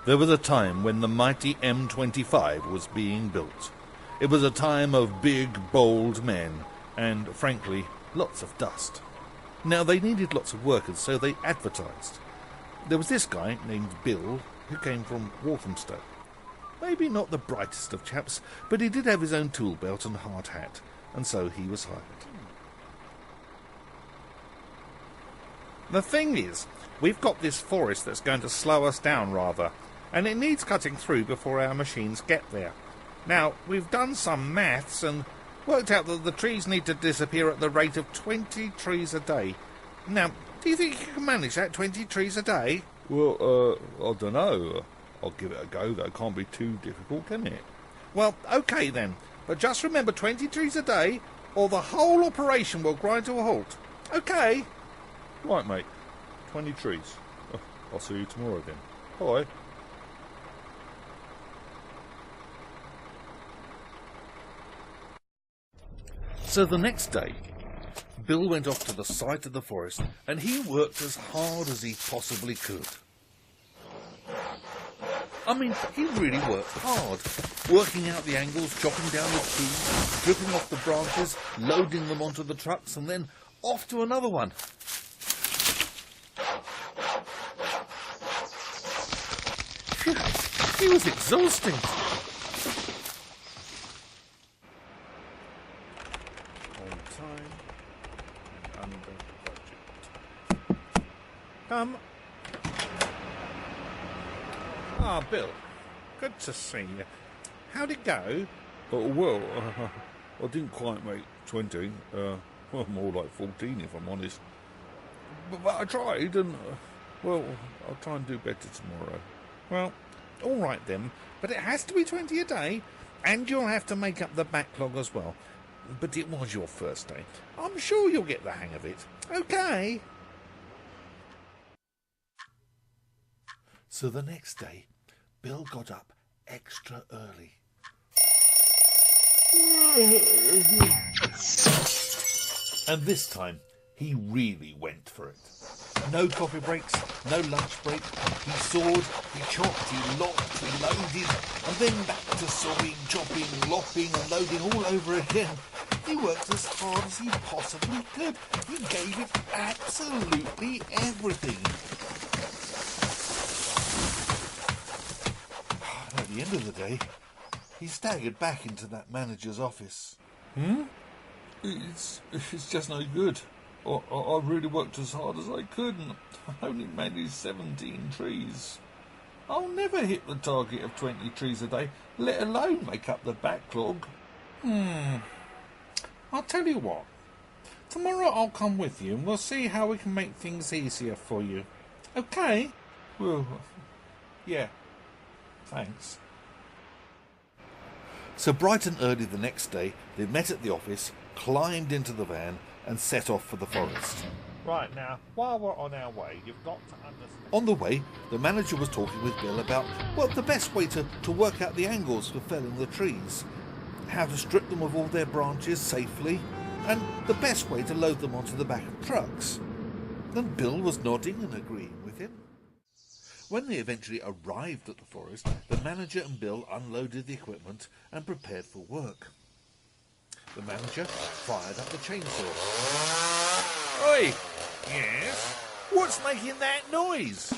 There was a time when the mighty M25 was being built. It was a time of big, bold men and, frankly, lots of dust. Now, they needed lots of workers, so they advertised. There was this guy named Bill who came from Walthamstow. Maybe not the brightest of chaps, but he did have his own tool belt and hard hat, and so he was hired. The thing is, we've got this forest that's going to slow us down rather, and it needs cutting through before our machines get there. Now, we've done some maths and worked out that the trees need to disappear at the rate of 20 trees a day. Now, do you think you can manage that 20 trees a day? Well, I don't know. I'll give it a go, though. It can't be too difficult, can it? Well, OK then, but just remember 20 trees a day, or the whole operation will grind to a halt. OK? Right, mate. 20 trees. I'll see you tomorrow then. Bye. So the next day, Bill went off to the site of the forest and he worked as hard as he possibly could. I mean, he really worked hard, working out the angles, chopping down the trees, stripping off the branches, loading them onto the trucks, and then off to another one. Phew, he was exhausting. On time and under budget. Bill, good to see you. How'd it go? Well, I didn't quite make 20. Well, more like 14 if I'm honest. But I tried and, well, I'll try and do better tomorrow. Well, all right then, but it has to be 20 a day, and you'll have to make up the backlog as well. But it was your first day. I'm sure you'll get the hang of it. OK? So the next day, Bill got up extra early. And this time, he really went for it. No coffee breaks, no lunch break. He sawed, he chopped, he lopped, he loaded, and then back to sawing, chopping, lopping, and loading all over again. He worked as hard as he possibly could. He gave it absolutely everything. At the end of the day, he staggered back into that manager's office. It's just no good. I really worked as hard as I could and I only managed 17 trees. I'll never hit the target of 20 trees a day, let alone make up the backlog. I'll tell you what. Tomorrow I'll come with you and we'll see how we can make things easier for you. OK? Well, yeah. Thanks. So bright and early the next day, they met at the office, climbed into the van, and set off for the forest. Right, now, while we're on our way, you've got to understand... On the way, the manager was talking with Bill about, well, the best way to work out the angles for felling the trees, how to strip them of all their branches safely, and the best way to load them onto the back of trucks. And Bill was nodding and agreeing with him. When they eventually arrived at the forest, the manager and Bill unloaded the equipment and prepared for work. The manager fired up the chainsaw. Oi! Yes? What's making that noise?